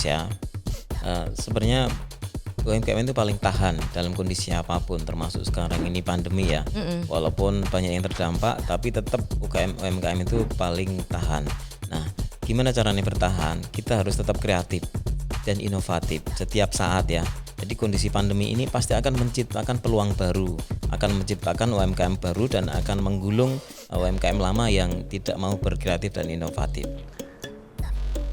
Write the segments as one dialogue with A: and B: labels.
A: Indonesia, sebenarnya UMKM itu paling tahan dalam kondisi apapun, termasuk sekarang ini pandemi ya. Walaupun banyak yang terdampak, tapi tetap UMKM itu paling tahan. Nah, gimana caranya bertahan? Kita harus tetap kreatif dan inovatif setiap saat ya. Jadi kondisi pandemi ini pasti akan menciptakan peluang baru, akan menciptakan UMKM baru dan akan menggulung UMKM lama yang tidak mau berkreatif dan inovatif.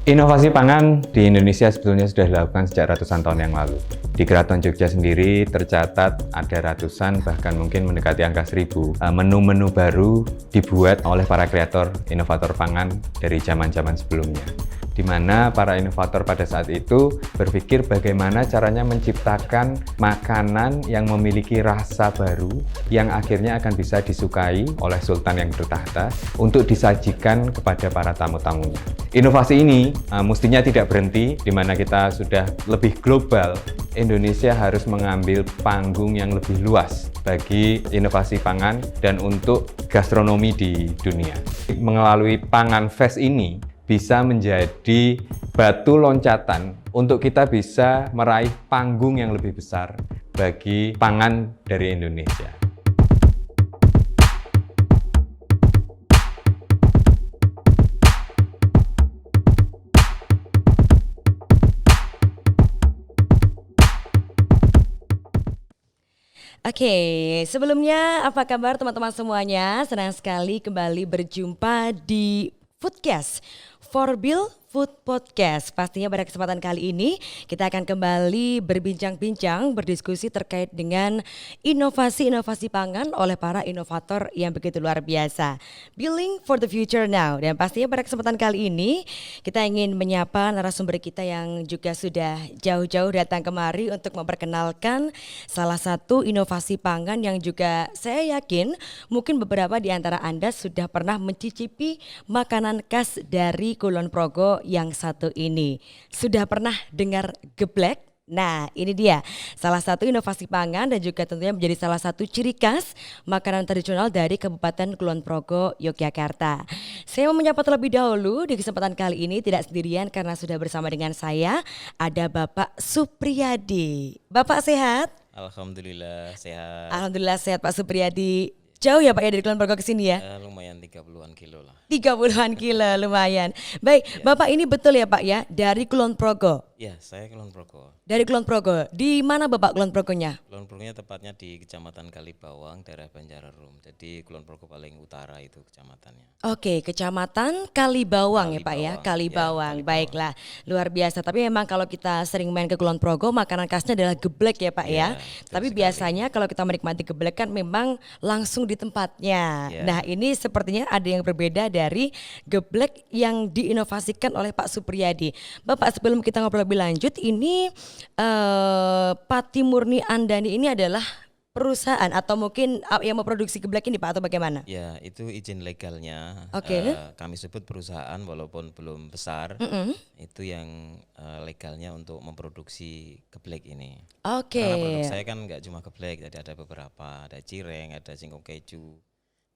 B: Inovasi pangan di Indonesia sebetulnya sudah dilakukan sejak ratusan tahun yang lalu. Di Keraton Jogja sendiri tercatat ada ratusan, bahkan mungkin mendekati angka 1000 menu-menu baru dibuat oleh para kreator inovator pangan dari zaman-zaman sebelumnya. Di mana para inovator pada saat itu berpikir bagaimana caranya menciptakan makanan yang memiliki rasa baru yang akhirnya akan bisa disukai oleh sultan yang bertahta untuk disajikan kepada para tamu-tamunya. Inovasi ini mestinya tidak berhenti, di mana kita sudah lebih global. Indonesia harus mengambil panggung yang lebih luas bagi inovasi pangan dan untuk gastronomi di dunia. Melalui Pangan Fest ini bisa menjadi batu loncatan untuk kita bisa meraih panggung yang lebih besar bagi pangan dari Indonesia.
C: Oke, sebelumnya apa kabar teman-teman semuanya? Senang sekali kembali berjumpa di Foodcast, For Bill Food Podcast. Pastinya pada kesempatan kali ini kita akan kembali berbincang-bincang, berdiskusi terkait dengan inovasi-inovasi pangan oleh para inovator yang begitu luar biasa. Building for the future now. Dan pastinya pada kesempatan kali ini kita ingin menyapa narasumber kita yang juga sudah jauh-jauh datang kemari untuk memperkenalkan salah satu inovasi pangan yang juga saya yakin mungkin beberapa di antara Anda sudah pernah mencicipi makanan khas dari Kulon Progo yang satu ini. Sudah pernah dengar geblek? Nah, ini dia salah satu inovasi pangan dan juga tentunya menjadi salah satu ciri khas makanan tradisional dari Kabupaten Kulon Progo, Yogyakarta. Saya mau menyapa terlebih dahulu di kesempatan kali ini tidak sendirian karena sudah bersama dengan saya ada Bapak Supriyadi. Bapak sehat?
A: Alhamdulillah sehat.
C: Alhamdulillah sehat Pak Supriyadi. Jauh ya Pak ya dari Kulon Progo ke sini ya?
A: Lumayan 30-an kilo lah.
C: 30-an kilo lumayan. Baik, ya. Bapak ini betul ya Pak ya dari Kulon Progo?
A: Ya, saya Kulon Progo.
C: Dari Kulon Progo. Di mana Bapak Kulon Progonya?
A: Kulon Progonya tepatnya di Kecamatan Kalibawang, daerah Banjararum. Jadi Kulon Progo paling utara itu kecamatannya.
C: Oke, Kecamatan Kalibawang ya Pak ya,
A: Ya,
C: Kalibawang. Baiklah, luar biasa. Tapi memang kalau kita sering main ke Kulon Progo, makanan khasnya adalah geblek ya Pak ya. Tapi sekali. Biasanya kalau kita menikmati geblek kan memang langsung di tempatnya. Ya. Nah ini sepertinya ada yang berbeda dari geblek yang diinovasikan oleh Pak Supriyadi. Bapak sebelum kita ngobrol lebih lanjut, ini Pati Murni Andani ini adalah perusahaan atau mungkin yang memproduksi geblek ini Pak atau bagaimana?
A: Ya itu izin legalnya. Kami sebut perusahaan walaupun belum besar. Itu yang legalnya untuk memproduksi geblek ini. Karena produk saya kan nggak cuma geblek, jadi ada beberapa, ada cireng, ada singkong keju,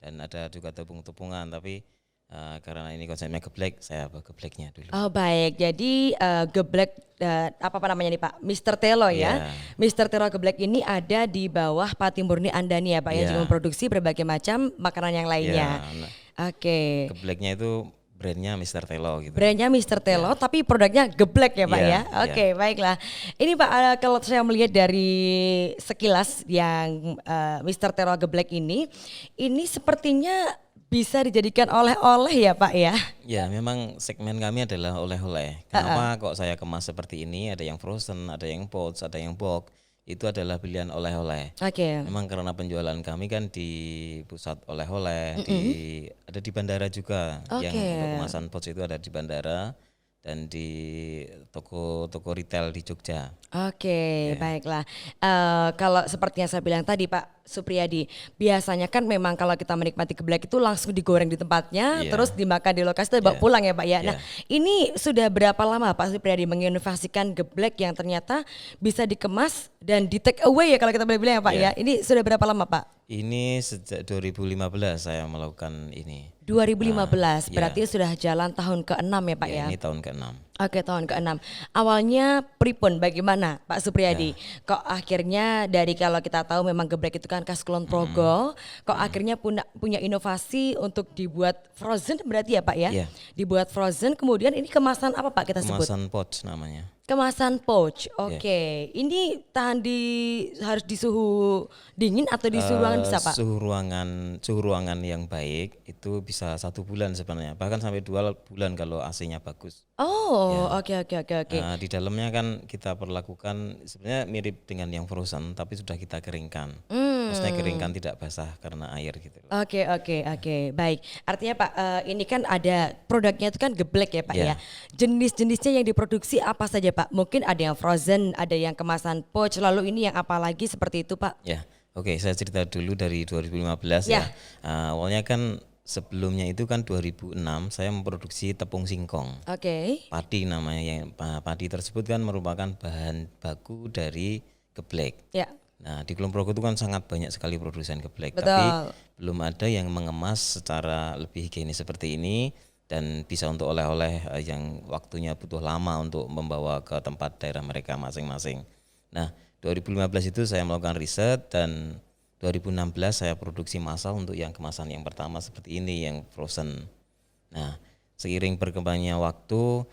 A: dan ada juga tepung-tepungan. Tapi karena ini konsepnya geblek, saya gebleknya dulu.
C: Oh baik, jadi geblek apa namanya nih Pak, Mr. Telo ya. Mr. Telo geblek ini ada di bawah Pati Murni Andani ya Pak yang juga memproduksi berbagai macam makanan yang lainnya. Oke.
A: Gebleknya itu brandnya Mr. Telo gitu.
C: Brandnya Mr. Telo tapi produknya geblek ya Pak ya. Oke, baiklah. Ini Pak kalau saya melihat dari sekilas yang Mr. Telo geblek ini sepertinya bisa dijadikan oleh-oleh ya Pak ya?
A: Ya memang segmen kami adalah oleh-oleh. Kenapa kok saya kemas seperti ini? Ada yang frozen, ada yang pouch, ada yang box. Itu adalah pilihan oleh-oleh. Memang karena penjualan kami kan di pusat oleh-oleh, ada di bandara juga. Yang untuk kemasan pouch itu ada di bandara dan di toko retail di Jogja.
C: Baiklah. Kalau seperti yang saya bilang tadi Pak Supriyadi, biasanya kan memang kalau kita menikmati geblek itu langsung digoreng di tempatnya, terus dimakan di lokasi dan bawa pulang ya Pak ya. Nah ini sudah berapa lama Pak Supriyadi menginovasikan geblek yang ternyata bisa dikemas dan di take away ya kalau kita boleh bilang ya Pak ya. Ini sudah berapa lama Pak?
A: Ini sejak 2015 saya melakukan ini.
C: 2015, berarti sudah jalan tahun ke-6 ya Pak ya?
A: Ini tahun ke-6.
C: Oke, tahun ke-6. Awalnya pripun bagaimana Pak Supriyadi? Kok akhirnya dari kalau kita tahu memang geblek itu kan khas Kulon Progo, kok akhirnya punya inovasi untuk dibuat frozen berarti ya Pak ya?
A: Iya.
C: Dibuat frozen kemudian ini kemasan apa Pak kita sebut?
A: Kemasan pouch namanya.
C: Kemasan pouch. Oke. Ini tahan harus di suhu dingin atau di suhu ruangan bisa Pak?
A: Suhu ruangan yang baik itu bisa 1 bulan sebenarnya, bahkan sampai 2 bulan kalau AC-nya bagus.
C: Oh, oke.
A: Nah, di dalamnya kan kita perlakukan sebenarnya mirip dengan yang frozen, tapi sudah kita keringkan. Maksudnya keringkan tidak basah karena air gitu.
C: Oke, baik. Artinya Pak, ini kan ada produknya itu kan geblek ya Pak ya. Jenis-jenisnya yang diproduksi apa saja Pak? Mungkin ada yang frozen, ada yang kemasan pouch, lalu ini yang apa lagi seperti itu Pak?
A: Ya, oke, saya cerita dulu dari 2015 ya. Awalnya kan sebelumnya itu kan 2006 saya memproduksi tepung singkong.
C: Oke.
A: Padi namanya, yang padi tersebut kan merupakan bahan baku dari geblek.
C: Ya.
A: Nah, di Kulon Progo itu kan sangat banyak sekali produsen geblek,
C: Betul.
A: tapi belum ada yang mengemas secara lebih higienis seperti ini dan bisa untuk oleh-oleh yang waktunya butuh lama untuk membawa ke tempat daerah mereka masing-masing. Nah, 2015 itu saya melakukan riset dan 2016 saya produksi massal untuk yang kemasan yang pertama seperti ini, yang frozen. Nah, seiring berkembangnya waktu,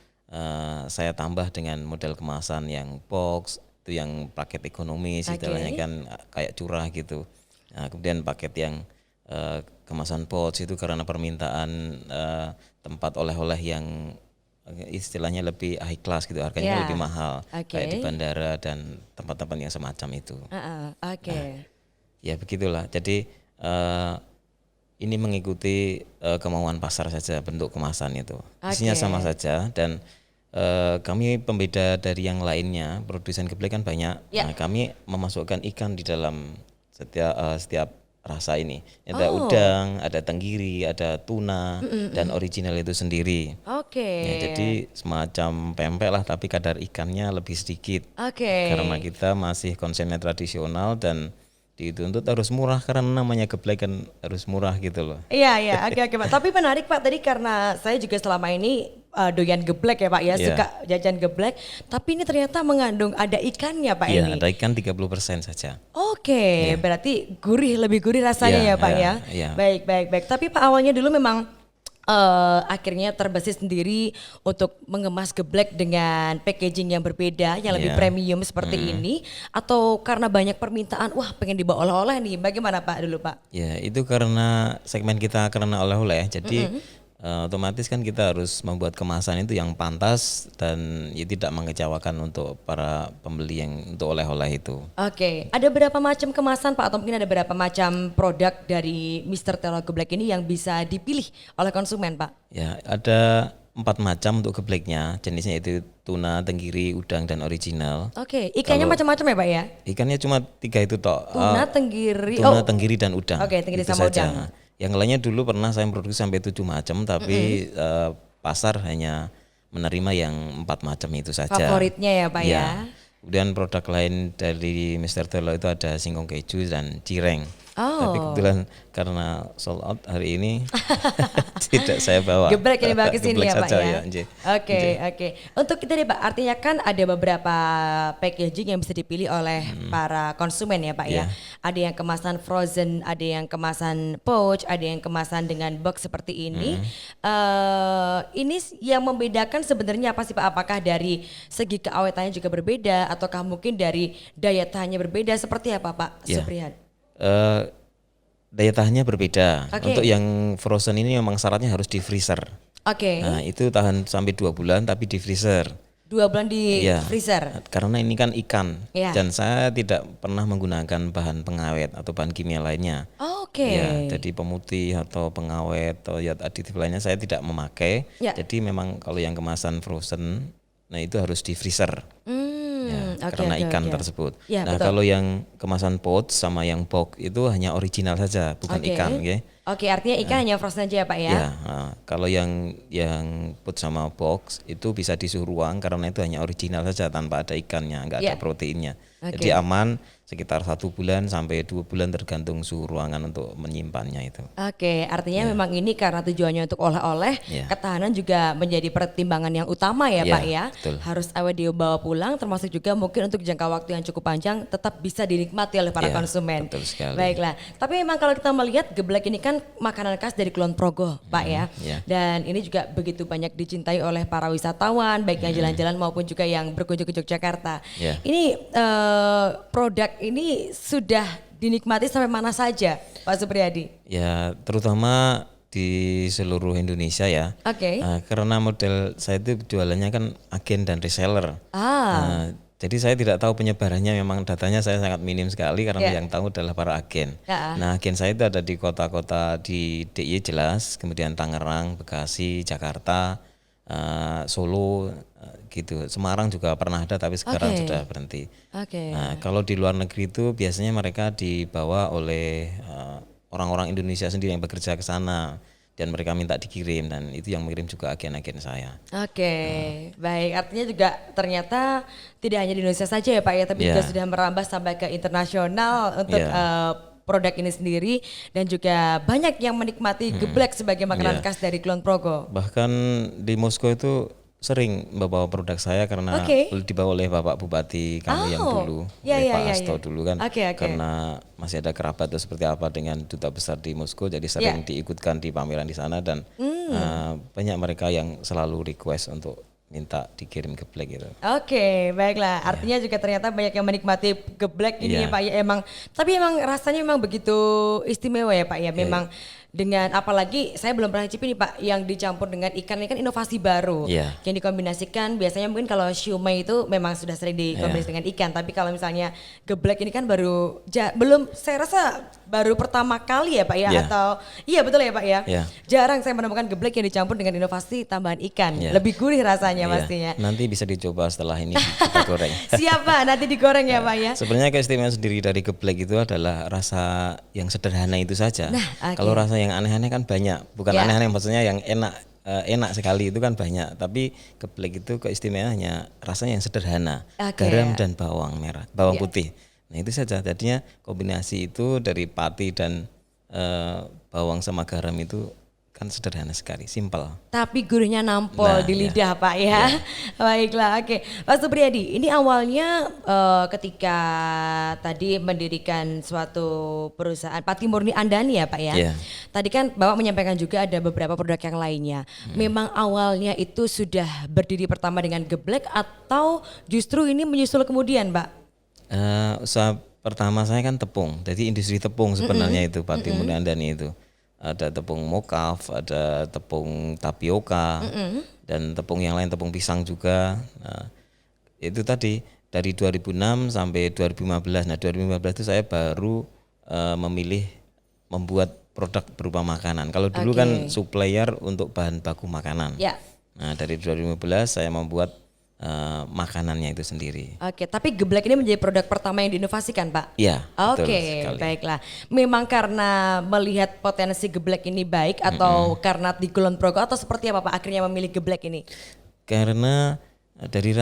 A: saya tambah dengan model kemasan yang box, itu yang paket ekonomis, istilahnya kan kayak curah gitu. Nah, kemudian paket yang kemasan pouch itu karena permintaan tempat oleh-oleh yang istilahnya lebih high class gitu, harganya lebih mahal, kayak di bandara dan tempat-tempat yang semacam itu. Ya begitulah. Jadi ini mengikuti kemauan pasar saja bentuk kemasan itu. Isinya sama saja dan kami pembeda dari yang lainnya, produsen geblek kan banyak. Nah, kami memasukkan ikan di dalam setiap rasa ini. Ada udang, ada tenggiri, ada tuna dan original itu sendiri. Ya, jadi semacam pempek lah, tapi kadar ikannya lebih sedikit. Karena kita masih konsepnya tradisional dan dituntut harus murah karena namanya geblek kan harus murah gitu loh.
C: Iya, oke Pak. Tapi menarik Pak tadi karena saya juga selama ini doyan geblek ya Pak ya, suka jajan geblek. Tapi ini ternyata mengandung ada ikannya Pak ini.
A: Iya, ada ikan 30% saja.
C: Berarti lebih gurih rasanya ya Pak ya. Baik. Tapi Pak awalnya dulu memang akhirnya terbesit sendiri untuk mengemas geblek dengan packaging yang berbeda, yang lebih premium seperti ini, atau karena banyak permintaan, wah pengen dibawa oleh-oleh nih, bagaimana Pak dulu Pak?
A: Ya itu karena segmen kita karena oleh-oleh, jadi otomatis kan kita harus membuat kemasan itu yang pantas dan ya tidak mengecewakan untuk para pembeli yang untuk oleh-oleh itu.
C: Ada berapa macam kemasan Pak, atau mungkin ada berapa macam produk dari Mr. Telo Geblek ini yang bisa dipilih oleh konsumen Pak?
A: Ya ada 4 macam untuk gebleknya, jenisnya itu tuna, tenggiri, udang dan original.
C: Ikannya macam-macam ya Pak ya?
A: Ikannya cuma 3 itu tok.
C: Tuna, tenggiri,
A: tenggiri dan udang.
C: Tenggiri
A: itu
C: sama
A: saja.
C: udang.
A: Yang lainnya dulu pernah saya produksi sampai 7 macam, tapi pasar hanya menerima yang 4 macam itu saja.
C: Favoritnya ya Pak ya.
A: Kemudian produk lain dari Mr. Telo itu ada singkong keju dan cireng. Tapi kebetulan karena sold out hari ini tidak saya bawa.
C: Geblek yang dibawa ke sini ya Pak
A: saja,
C: ya. Oke. Untuk kita nih Pak, artinya kan ada beberapa packaging yang bisa dipilih oleh para konsumen ya Pak ya. Ada yang kemasan frozen, ada yang kemasan pouch, ada yang kemasan dengan box seperti ini. Ini yang membedakan sebenarnya apa sih Pak? Apakah dari segi keawetannya juga berbeda, ataukah mungkin dari daya tahannya berbeda? Seperti apa Pak Supriyan?
A: Daya tahannya berbeda. Untuk yang frozen ini memang syaratnya harus di freezer. Nah itu tahan sampai 2 bulan tapi di freezer.
C: 2 bulan di freezer?
A: Karena ini kan ikan dan saya tidak pernah menggunakan bahan pengawet atau bahan kimia lainnya. Jadi pemutih atau pengawet atau aditif lainnya saya tidak memakai. Jadi memang kalau yang kemasan frozen, nah itu harus di freezer. Karena ikan tersebut. Nah betul. Kalau yang kemasan pouch sama yang box itu hanya original saja, bukan ikan.
C: Artinya ikan hanya frozen aja ya Pak ya?
A: Kalau yang pouch sama box itu bisa di suhu ruang karena itu hanya original saja tanpa ada ikannya, nggak ada proteinnya. Jadi aman sekitar 1 bulan sampai 2 bulan tergantung suhu ruangan untuk menyimpannya itu.
C: Oke, artinya memang ini karena tujuannya untuk oleh-oleh, ketahanan juga menjadi pertimbangan yang utama ya Pak ya.
A: Betul.
C: Harus awet dibawa pulang, termasuk juga mungkin untuk jangka waktu yang cukup panjang tetap bisa dinikmati oleh para konsumen.
A: Betul sekali.
C: Baiklah, tapi memang kalau kita melihat geblek ini kan makanan khas dari Kulon Progo Pak ya. Dan ini juga begitu banyak dicintai oleh para wisatawan, baik yang jalan-jalan maupun juga yang berkunjung ke Yogyakarta. Ini produk ini sudah dinikmati sampai mana saja Pak Supriyadi?
A: Ya terutama di seluruh Indonesia ya.
C: Oke.
A: Karena model saya itu jualannya kan agen dan reseller. Jadi saya tidak tahu penyebarannya, memang datanya saya sangat minim sekali karena yang tahu adalah para agen. Nah agen saya itu ada di kota-kota di DIY jelas, kemudian Tangerang, Bekasi, Jakarta, Solo gitu. Semarang juga pernah ada tapi sekarang sudah berhenti. Nah, kalau di luar negeri itu biasanya mereka dibawa oleh orang-orang Indonesia sendiri yang bekerja ke sana dan mereka minta dikirim, dan itu yang mengirim juga agen-agen saya.
C: Baik, artinya juga ternyata tidak hanya di Indonesia saja ya Pak ya, tapi juga sudah merambah sampai ke internasional untuk produk ini sendiri, dan juga banyak yang menikmati geblek sebagai makanan khas dari Kulon Progo.
A: Bahkan di Moskow itu sering membawa produk saya karena dibawa oleh Bapak Bupati kami yang dulu, oleh Pak Hasto dulu kan, karena masih ada kerabat atau seperti apa dengan duta besar di Moskow, jadi sering diikutkan di pameran di sana, dan banyak mereka yang selalu request untuk minta dikirim geblek gitu.
C: Baiklah. Artinya juga ternyata banyak yang menikmati geblek ini ya Pak ya, tapi emang rasanya memang begitu istimewa ya Pak ya. Memang dengan, apalagi saya belum pernah cicip nih Pak, yang dicampur dengan ikan, ini kan inovasi baru yang dikombinasikan. Biasanya mungkin kalau siomay itu memang sudah sering dikombinasikan dengan ikan, tapi kalau misalnya geblek ini kan baru belum, saya rasa baru pertama kali ya Pak ya, atau iya betul ya Pak ya. Jarang saya menemukan geblek yang dicampur dengan inovasi tambahan ikan. Lebih gurih rasanya pastinya.
A: Nanti bisa dicoba setelah ini kita goreng.
C: Siap Pak, nanti digoreng ya Pak ya.
A: Sebenarnya keistimewaan sendiri dari geblek itu adalah rasa yang sederhana itu saja. Kalau rasa yang aneh-aneh kan banyak, bukan aneh-aneh maksudnya yang enak sekali itu kan banyak, tapi geblek itu keistimewaannya rasanya yang sederhana, garam dan bawang merah, bawang putih. Nah itu saja, jadinya kombinasi itu dari pati dan bawang sama garam itu kan sederhana sekali, simpel.
C: Tapi gurihnya nampol di lidah Pak ya. Baiklah, Pak Supriyadi, ini awalnya ketika tadi mendirikan suatu perusahaan Pati Murni Andani ya Pak ya. Tadi kan Bapak menyampaikan juga ada beberapa produk yang lainnya. Memang awalnya itu sudah berdiri pertama dengan geblek atau justru ini menyusul kemudian Pak?
A: Usaha pertama saya kan tepung, jadi industri tepung sebenarnya itu Pati Murni Andani itu. Ada tepung mokaf, ada tepung tapioka, dan tepung yang lain, tepung pisang juga. Nah, itu tadi dari 2006 sampai 2015. Nah 2015 itu saya baru memilih membuat produk berupa makanan. Kalau dulu kan supplier untuk bahan baku makanan. Nah dari 2015 saya membuat makanannya itu sendiri.
C: Tapi geblek ini menjadi produk pertama yang diinovasikan Pak?
A: Iya.
C: Baiklah. Memang karena melihat potensi geblek ini baik, atau karena di Kulon Progo, atau seperti apa Pak akhirnya memilih geblek ini?
A: Karena dari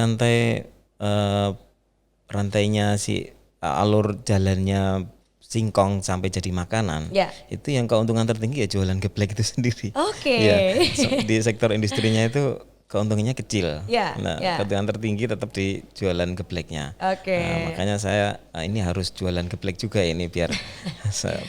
A: rantainya si alur jalannya singkong sampai jadi makanan, itu yang keuntungan tertinggi ya jualan geblek itu sendiri. Di sektor industrinya itu keuntungannya kecil. Keuntungan tertinggi tetap di jualan gebleknya. Makanya saya ini harus jualan geblek juga ini biar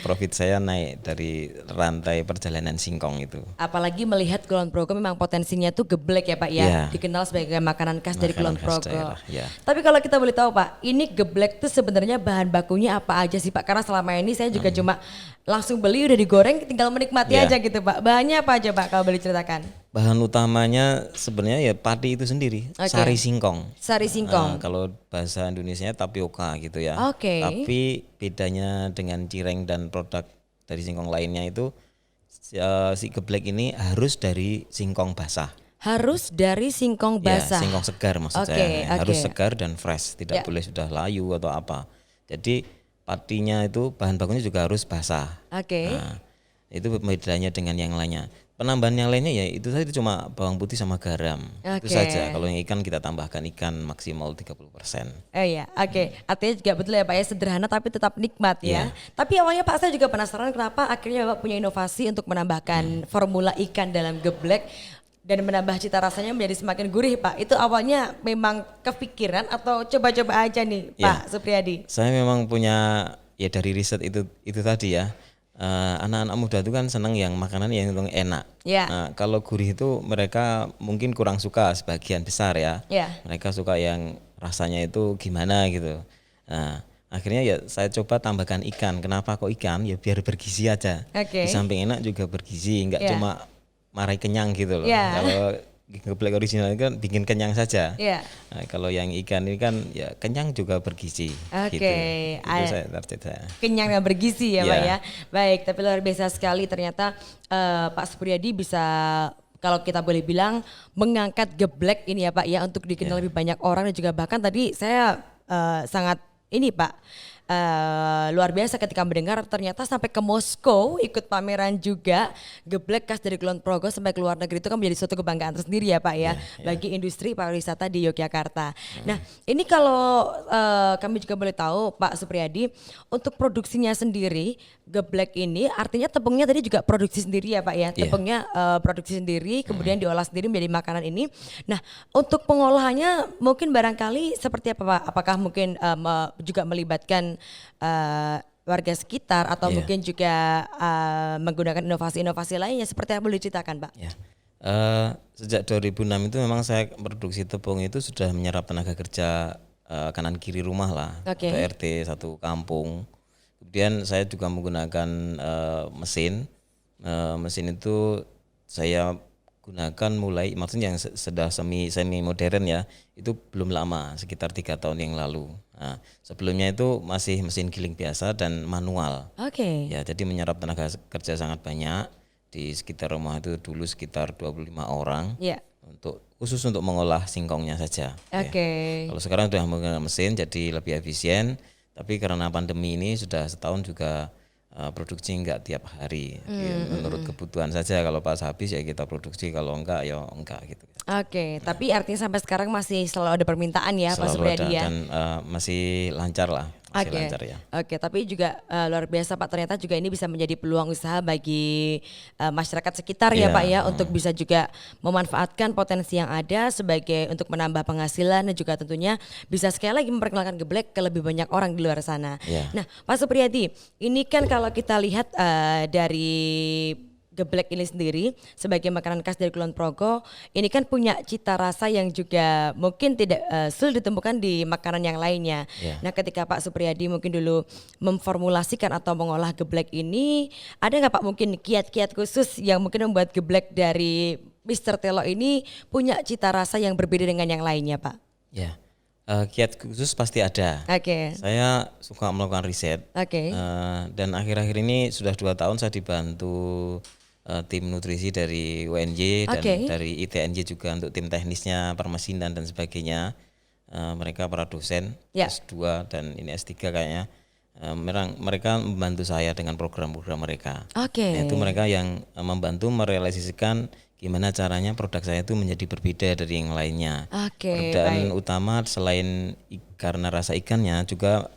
A: profit saya naik dari rantai perjalanan singkong itu.
C: Apalagi melihat Kulon Progo memang potensinya tuh geblek ya Pak ya. Dikenal sebagai makanan khas dari Kulon Progo. Tapi kalau kita boleh tahu Pak, ini geblek tuh sebenarnya bahan bakunya apa aja sih Pak? Karena selama ini saya juga cuma langsung beli udah digoreng, tinggal menikmati aja gitu Pak. Bahannya apa aja Pak kalau boleh ceritakan?
A: Bahan utamanya sebenarnya ya padi itu sendiri, sari singkong.
C: Sari singkong.
A: Kalau bahasa Indonesianya tapioka gitu ya. Tapi bedanya dengan cireng dan produk dari singkong lainnya itu si geblek ini harus dari singkong basah.
C: Harus dari singkong basah.
A: Singkong segar maksud saya. Harus segar dan fresh, tidak boleh sudah layu atau apa. Jadi patinya itu bahan bakunya juga harus basah. Itu bedanya dengan yang lainnya. Penambahan yang lainnya ya itu tadi cuma bawang putih sama garam. Itu
C: Oke.
A: saja. Kalau yang ikan kita tambahkan ikan maksimal 30%.
C: Oh iya, oke. Artinya juga betul ya Pak ya, sederhana tapi tetap nikmat ya.
A: Iya.
C: Tapi awalnya Pak saya juga penasaran kenapa akhirnya Bapak punya inovasi untuk menambahkan formula ikan dalam geblek dan menambah cita rasanya menjadi semakin gurih Pak. Itu awalnya memang kepikiran atau coba-coba aja nih
A: Iya.
C: Pak Supriyadi?
A: Saya memang punya ya dari riset itu tadi ya. Anak-anak muda itu kan senang yang makanan yang enak.
C: Ya.
A: Nah, kalau gurih itu mereka mungkin kurang suka sebagian besar ya.
C: Ya.
A: Mereka suka yang rasanya itu gimana gitu. Nah, akhirnya ya saya coba tambahkan ikan. Kenapa kok ikan? Ya biar bergizi aja.
C: Oke.
A: Di samping enak juga bergizi, nggak
C: Ya.
A: cuma marai kenyang gitu loh.
C: Ya.
A: Kalau geblek original itu kan bikin kenyang saja.
C: Ya.
A: Nah, kalau yang ikan ini kan ya kenyang juga bergizi.
C: Oke.
A: Gitu. Itu target saya.
C: Kenyang dan bergizi ya Pak
A: Iya.
C: ya. Baik, tapi luar biasa sekali ternyata Pak Supriyadi bisa kalau kita boleh bilang mengangkat geblek ini ya Pak ya untuk dikenal lebih banyak orang dan juga bahkan tadi saya sangat ini Pak luar biasa ketika mendengar ternyata sampai ke Moskow ikut pameran juga geblek khas dari Kulon Progo sampai ke luar negeri itu kan menjadi suatu kebanggaan tersendiri ya Pak ya bagi industri pariwisata di Yogyakarta. Nah ini kalau kami juga boleh tahu Pak Supriyadi untuk produksinya sendiri geblek ini artinya tepungnya tadi juga produksi sendiri ya Pak ya, tepungnya produksi sendiri kemudian diolah sendiri menjadi makanan ini. Nah untuk pengolahannya mungkin barangkali seperti apa Pak? Apakah mungkin juga melibatkan warga sekitar atau mungkin juga menggunakan inovasi-inovasi lainnya seperti apa boleh diceritakan Pak?
A: Ya. Sejak 2006 itu memang saya produksi tepung itu sudah menyerap tenaga kerja kanan kiri rumah lah,
C: Oke.
A: atau RT satu kampung. Kemudian saya juga menggunakan mesin. Mesin itu saya gunakan mulai, maksudnya yang sudah semi modern ya, itu belum lama, sekitar 3 tahun yang lalu. Nah, sebelumnya itu masih mesin giling biasa dan manual.
C: Oke.
A: Ya, jadi menyerap tenaga kerja sangat banyak. Di sekitar rumah itu dulu sekitar 25 orang.
C: Ya.
A: Khusus untuk mengolah singkongnya saja.
C: Oke.
A: Kalau sekarang sudah menggunakan mesin jadi lebih efisien. Tapi karena pandemi ini sudah setahun juga produksi enggak tiap hari. Jadi menurut kebutuhan saja, kalau pas habis ya kita produksi, kalau enggak ya enggak gitu.
C: Oke, tapi artinya sampai sekarang masih selalu ada permintaan ya Pak
A: Selalu
C: Supriyadi
A: ada
C: ya?
A: dan masih lancar lah. Masih
C: Oke,
A: lancar ya.
C: oke. Tapi juga luar biasa Pak, ternyata juga ini bisa menjadi peluang usaha bagi masyarakat sekitar ya
A: Iya,
C: Pak ya, untuk bisa juga memanfaatkan potensi yang ada sebagai untuk menambah penghasilan dan juga tentunya bisa sekali lagi memperkenalkan geblek ke lebih banyak orang di luar sana.
A: Iya.
C: Nah Pak Supriyadi, ini kan kalau kita lihat dari geblek ini sendiri sebagai makanan khas dari Kulon Progo, ini kan punya cita rasa yang juga mungkin tidak sulit ditemukan di makanan yang lainnya.
A: Yeah.
C: Nah ketika Pak Supriyadi mungkin dulu memformulasikan atau mengolah geblek ini, ada nggak Pak mungkin kiat-kiat khusus yang mungkin membuat geblek dari Mr. Telo ini punya cita rasa yang berbeda dengan yang lainnya Pak?
A: Ya. Kiat khusus pasti ada.
C: Oke.
A: Saya suka melakukan riset.
C: Oke.
A: Dan akhir-akhir ini sudah 2 tahun saya dibantu tim nutrisi dari UNJ dan
C: Oke.
A: dari ITNJ juga untuk tim teknisnya, permesinan dan sebagainya. Mereka para dosen
C: Ya.
A: S2 dan ini S3 kayaknya. Mereka membantu saya dengan program-program mereka.
C: Oke.
A: Nah, itu mereka yang membantu merealisasikan gimana caranya produk saya itu menjadi berbeda dari yang lainnya.
C: Oke,
A: Perbedaan
C: baik.
A: utama selain karena rasa ikannya juga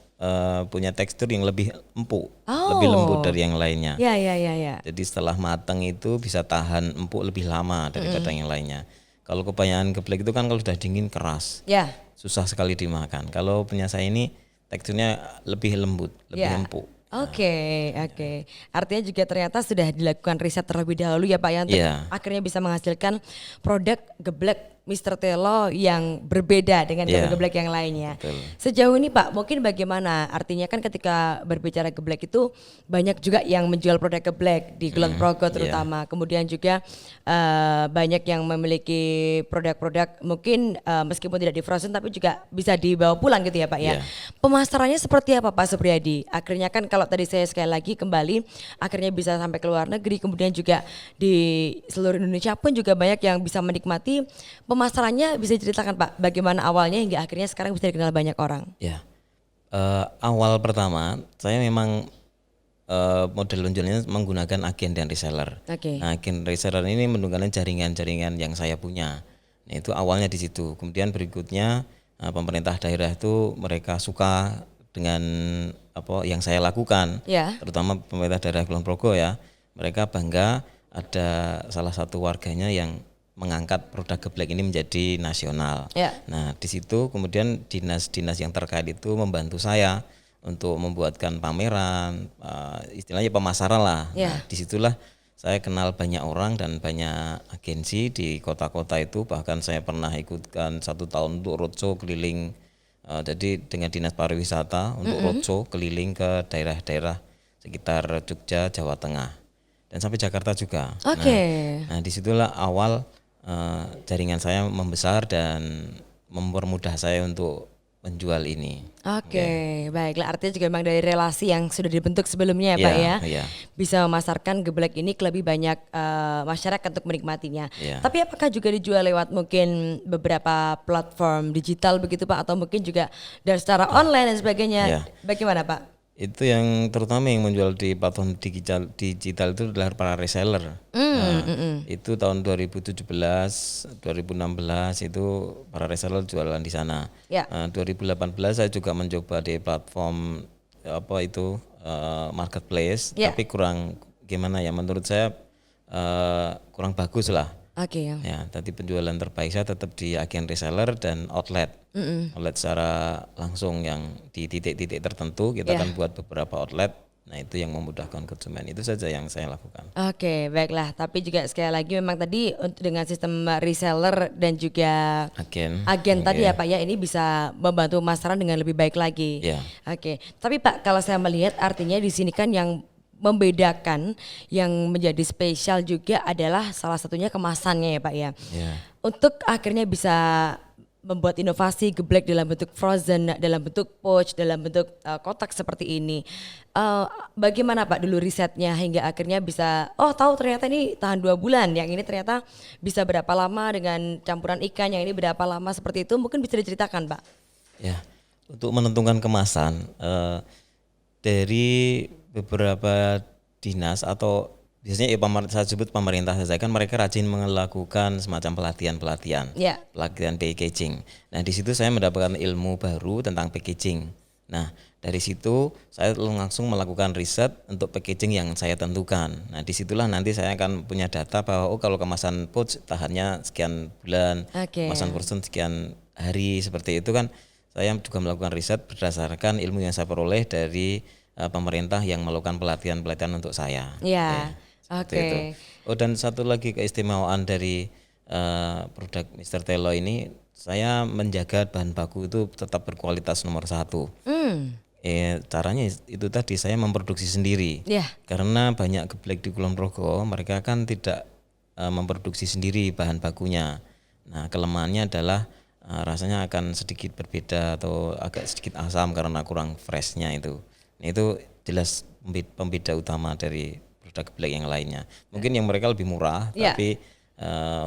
A: punya tekstur yang lebih empuk, lebih lembut dari yang lainnya.
C: Ya, ya, ya, ya.
A: Jadi setelah matang itu bisa tahan empuk lebih lama daripada yang lainnya. Kalau kebanyakan geblek itu kan kalau sudah dingin keras,
C: Ya.
A: susah sekali dimakan. Kalau punya saya ini teksturnya lebih lembut, lebih
C: Ya.
A: empuk.
C: Oke, oke. Artinya juga ternyata sudah dilakukan riset terlebih dahulu ya Pak ya untuk
A: Iya.
C: akhirnya bisa menghasilkan produk geblek Mr. Telo yang berbeda dengan
A: Iya.
C: geblek yang lainnya.
A: Betul.
C: Sejauh ini Pak, mungkin bagaimana? Artinya kan ketika berbicara geblek itu banyak juga yang menjual produk geblek di Kulon Progo terutama. Kemudian juga banyak yang memiliki produk-produk mungkin meskipun tidak di frozen tapi juga bisa dibawa pulang gitu ya Pak ya.
A: Iya.
C: Pemasarannya seperti apa Pak Supriyadi? Akhirnya kan kalau tadi saya sekali lagi kembali akhirnya bisa sampai ke luar negeri kemudian juga di seluruh Indonesia pun juga banyak yang bisa menikmati. Pemasarannya bisa diceritakan Pak bagaimana awalnya hingga akhirnya sekarang bisa dikenal banyak orang?
A: Ya, awal pertama saya memang model penjualannya menggunakan agen dan reseller.
C: Oke.
A: Nah, agen reseller ini menggunakan jaringan-jaringan yang saya punya. Nah, itu awalnya di situ. Kemudian berikutnya pemerintah daerah itu mereka suka dengan apa yang saya lakukan.
C: Ya.
A: Terutama pemerintah daerah Kulon Progo ya. Mereka bangga ada salah satu warganya yang mengangkat produk geblek ini menjadi nasional.
C: Ya.
A: Nah, di situ kemudian dinas-dinas yang terkait itu membantu saya untuk membuatkan pameran, istilahnya pemasaran lah.
C: Ya.
A: Nah, disitulah saya kenal banyak orang dan banyak agensi di kota-kota itu. Bahkan saya pernah ikutkan 1 tahun untuk roadshow keliling. Jadi dengan dinas pariwisata untuk roadshow keliling ke daerah-daerah sekitar Jogja, Jawa Tengah, dan sampai Jakarta juga.
C: Oke.
A: Nah, disitulah awal jaringan saya membesar dan mempermudah saya untuk menjual ini.
C: Oke, baiklah, artinya juga memang dari relasi yang sudah dibentuk sebelumnya ya Pak ya,
A: Iya.
C: bisa memasarkan geblek ini ke lebih banyak masyarakat untuk menikmatinya.
A: Iya.
C: Tapi apakah juga dijual lewat mungkin beberapa platform digital begitu Pak, atau mungkin juga dari secara online dan sebagainya?
A: Iya.
C: Bagaimana Pak?
A: Itu yang terutama yang menjual di platform digital itu adalah para reseller. Itu tahun 2017, 2016 itu para reseller jualan di sana.
C: Ya.
A: 2018 saya juga mencoba di platform apa itu marketplace,
C: Ya.
A: tapi kurang gimana ya, menurut saya kurang bagus lah.
C: Oke ya.
A: Ya, tadi penjualan terbaik saya tetap di agen reseller dan outlet. Outlet secara langsung yang di titik-titik tertentu kita
C: Ya.
A: akan buat beberapa outlet. Nah, itu yang memudahkan konsumen. Itu saja yang saya lakukan.
C: Oke, baiklah. Tapi juga sekali lagi memang tadi untuk dengan sistem reseller dan juga agen tadi ya Pak ya, ini bisa membantu pemasaran dengan lebih baik lagi.
A: Ya.
C: Oke, tapi Pak kalau saya melihat artinya di sini kan yang membedakan, yang menjadi spesial juga adalah salah satunya kemasannya ya Pak ya.
A: Ya.
C: Untuk akhirnya bisa membuat inovasi geblek dalam bentuk frozen, dalam bentuk pouch, dalam bentuk kotak seperti ini. Bagaimana Pak dulu risetnya hingga akhirnya bisa, oh tahu ternyata ini tahan 2 bulan, yang ini ternyata bisa berapa lama dengan campuran ikan, yang ini berapa lama, seperti itu mungkin bisa diceritakan Pak?
A: Ya, untuk menentukan kemasan dari beberapa dinas atau biasanya saya sebut pemerintah saja, kan mereka rajin melakukan semacam pelatihan
C: Ya.
A: pelatihan packaging. Nah, di situ saya mendapatkan ilmu baru tentang packaging. Nah, dari situ saya langsung melakukan riset untuk packaging yang saya tentukan. Nah, disitulah nanti saya akan punya data bahwa kalau kemasan pouch tahannya sekian bulan,
C: Oke.
A: kemasan frozen sekian hari, seperti itu kan. Saya juga melakukan riset berdasarkan ilmu yang saya peroleh dari pemerintah yang melakukan pelatihan-pelatihan untuk saya.
C: Ya,
A: Seperti
C: oke.
A: itu. Oh, dan satu lagi keistimewaan dari produk Mr. Telo ini, saya menjaga bahan baku itu tetap berkualitas nomor 1. Caranya itu tadi, saya memproduksi sendiri.
C: Ya.
A: Karena banyak geblek di Kulon Progo, mereka kan tidak memproduksi sendiri bahan bakunya. Nah, kelemahannya adalah rasanya akan sedikit berbeda atau agak sedikit asam karena kurang freshnya itu. Nah, itu jelas pembeda utama dari produk geblek yang lainnya. Mungkin yang mereka lebih murah,
C: Ya.
A: tapi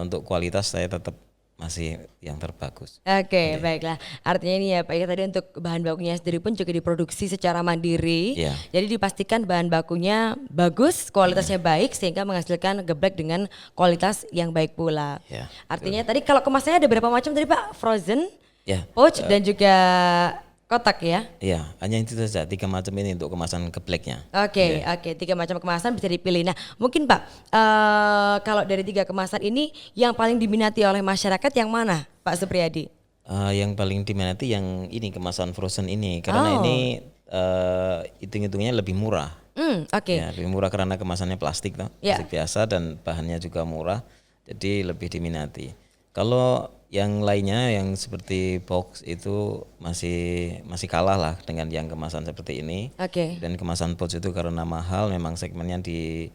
A: untuk kualitas saya tetap masih yang terbagus.
C: Oke, baiklah. Artinya ini ya Pak ya, tadi untuk bahan bakunya sendiri pun juga diproduksi secara mandiri.
A: Iya.
C: Jadi dipastikan bahan bakunya bagus, kualitasnya baik sehingga menghasilkan geblek dengan kualitas yang baik pula.
A: Ya,
C: Artinya tadi kalau kemasannya ada berapa macam tadi Pak? Frozen,
A: Ya.
C: pouch dan juga kotak ya.
A: Iya, hanya itu saja 3 macam ini untuk kemasan gebleknya.
C: Oke, 3 macam kemasan bisa dipilih. Nah, mungkin Pak, kalau dari 3 kemasan ini yang paling diminati oleh masyarakat yang mana, Pak Supriyadi?
A: Yang paling diminati yang ini, kemasan frozen ini, karena ini hitung-hitungnya lebih murah.
C: Oke.
A: Ya, lebih murah karena kemasannya plastik toh,
C: Ya.
A: plastik biasa, dan bahannya juga murah, jadi lebih diminati. Kalau yang lainnya yang seperti box itu masih kalah lah dengan yang kemasan seperti ini.
C: Oke.
A: Dan kemasan pouch itu karena mahal, memang segmennya di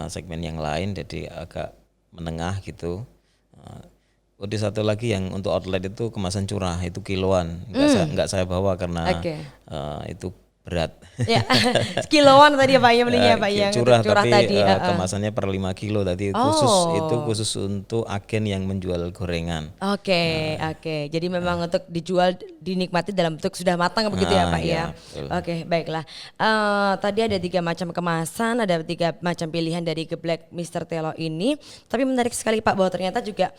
A: segmen yang lain, jadi agak menengah gitu. Di satu lagi yang untuk outlet itu kemasan curah, itu kiloan, nggak saya bawa karena
C: Oke.
A: itu berat.
C: Ya, kiloan tadi ya Pak ya belinya Pak yang
A: curah tapi
C: tadi.
A: kemasannya per 5 kilo tadi khusus untuk agen yang menjual gorengan.
C: Oke. Jadi memang untuk dijual dinikmati dalam bentuk sudah matang begitu ya Pak ya. Oke, baiklah. Tadi ada 3 macam kemasan, ada 3 macam pilihan dari geblek Mr. Telo ini. Tapi menarik sekali Pak bahwa ternyata juga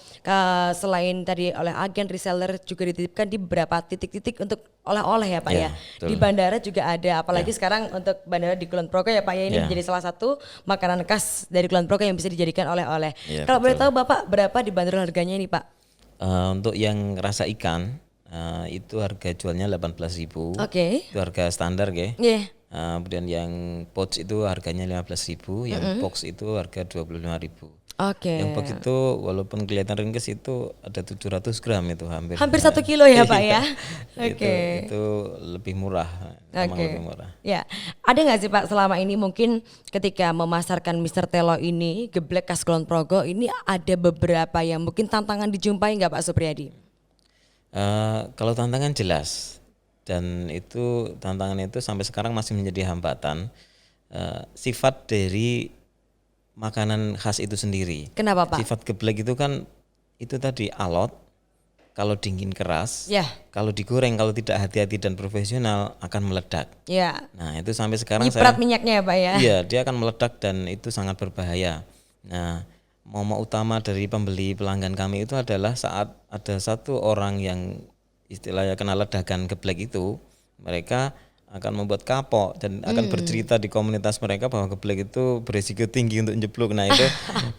C: selain tadi oleh agen reseller juga dititipkan di beberapa titik-titik untuk oleh-oleh ya Pak ya.
A: Betul.
C: Di bandara juga ada, apalagi sekarang untuk bandara di Kulon Progo ya Pak ya, ini menjadi salah satu makanan khas dari Kulon Progo yang bisa dijadikan oleh-oleh. Kalau boleh tahu Bapak berapa dibanderol harganya ini Pak?
A: Untuk yang rasa ikan itu harga jualnya 18.000.
C: Oke.
A: Itu harga standar ya.
C: Iya.
A: Kemudian yang pouch itu harganya 15.000, yang box itu harga 25.000.
C: Oke.
A: Yang box itu walaupun kelihatan ringkes itu ada 700 gram itu hampir
C: 1 kilo ya Pak ya. Oke.
A: Itu lebih murah. Memang lebih murah.
C: Ya, ada nggak sih Pak selama ini mungkin ketika memasarkan Mr. Telo ini geblek khas Kulon Progo ini ada beberapa yang mungkin tantangan dijumpai nggak Pak Supriyadi?
A: Kalau tantangan jelas, dan itu tantangan itu sampai sekarang masih menjadi hambatan. Sifat dari makanan khas itu sendiri.
C: Kenapa Pak?
A: Sifat geblek itu kan itu tadi alot, kalau dingin keras, kalau digoreng kalau tidak hati-hati dan profesional akan meledak.
C: Ya.
A: Nah itu sampai sekarang
C: nyiprat minyaknya ya Pak ya?
A: Iya, dia akan meledak dan itu sangat berbahaya. Nah momok utama dari pembeli pelanggan kami itu adalah saat ada satu orang yang istilahnya kena ledakan geblek itu, mereka akan membuat kapok dan akan bercerita di komunitas mereka bahwa geblek itu beresiko tinggi untuk njebluk. Nah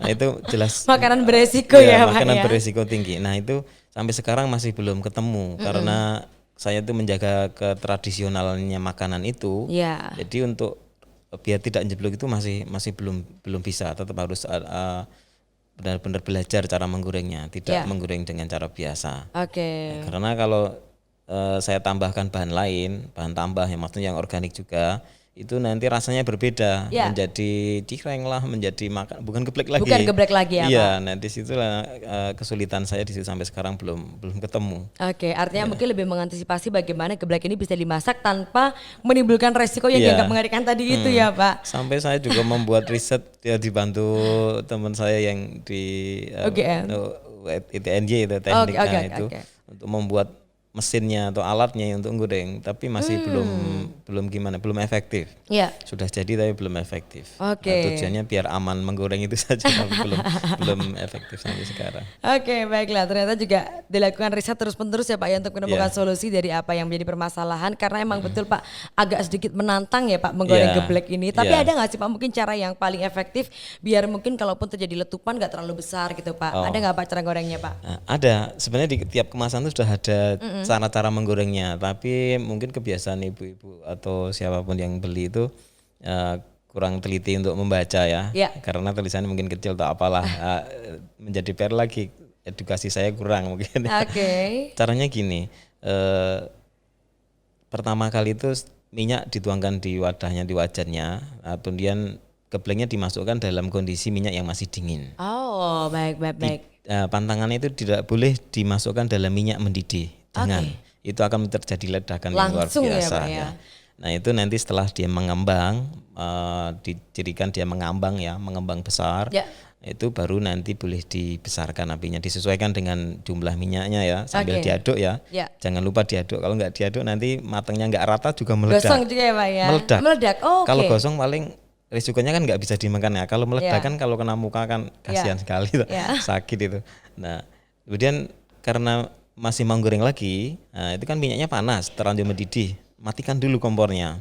A: itu jelas
C: makanan beresiko ya Pak
A: makanan
C: ya?
A: beresiko tinggi. Nah itu sampai sekarang masih belum ketemu karena saya itu menjaga ketradisionalnya makanan itu. Jadi untuk biar tidak njebluk itu masih belum bisa, tetap harus benar-benar belajar cara menggorengnya, tidak menggoreng dengan cara biasa.
C: Oke.
A: Karena kalau saya tambahkan bahan lain, bahan tambah yang maksudnya yang organik juga, itu nanti rasanya berbeda, menjadi cireng lah, menjadi bukan geblek lagi.
C: Bukan geblek lagi ya Pak?
A: Iya, nah disitulah kesulitan saya di situ sampai sekarang belum ketemu.
C: Oke, artinya mungkin lebih mengantisipasi bagaimana geblek ini bisa dimasak tanpa menimbulkan resiko yang dianggap mengerikan tadi itu ya Pak?
A: Sampai saya juga membuat riset ya dibantu teman saya yang di ITNJ itu tekniknya itu untuk membuat mesinnya atau alatnya untuk goreng, tapi masih belum efektif. Sudah jadi tapi belum efektif. Nah, tujuannya biar aman menggoreng itu saja, tapi belum efektif sampai sekarang.
C: Oke, baiklah. Ternyata juga dilakukan riset terus-menerus ya Pak ya untuk menemukan solusi dari apa yang menjadi permasalahan, karena emang betul Pak agak sedikit menantang ya Pak menggoreng geblek ini. Tapi ada nggak sih Pak mungkin cara yang paling efektif biar mungkin kalaupun terjadi letupan nggak terlalu besar gitu Pak? Ada nggak Pak cara gorengnya Pak?
A: Nah, ada. Sebenarnya di tiap kemasan itu sudah ada cara-cara menggorengnya, tapi mungkin kebiasaan ibu-ibu atau siapapun yang beli itu kurang teliti untuk membaca ya, karena tulisannya mungkin kecil atau apalah. Menjadi PR lagi, edukasi saya kurang mungkin. Caranya gini, pertama kali itu minyak dituangkan di wadahnya, di wajannya, kemudian gebleknya dimasukkan dalam kondisi minyak yang masih dingin.
C: Baik.
A: Pantangannya itu tidak boleh dimasukkan dalam minyak mendidih. Itu akan terjadi ledakan yang luar biasa ya. Nah itu nanti setelah dia mengembang, dicirikan dia mengambang besar, itu baru nanti boleh dibesarkan apinya, disesuaikan dengan jumlah minyaknya ya, sambil diaduk ya. Jangan lupa diaduk, kalau nggak diaduk nanti matangnya nggak rata juga meledak.
C: Gosong juga ya Pak ya? Meledak.
A: Kalau gosong paling risikonya kan nggak bisa dimakan ya. Kalau meledak kan kalau kena muka kan kasihan sekali, sakit itu. Nah kemudian karena masih mau goreng lagi, nah itu kan minyaknya panas, terlanjur mendidih, matikan dulu kompornya,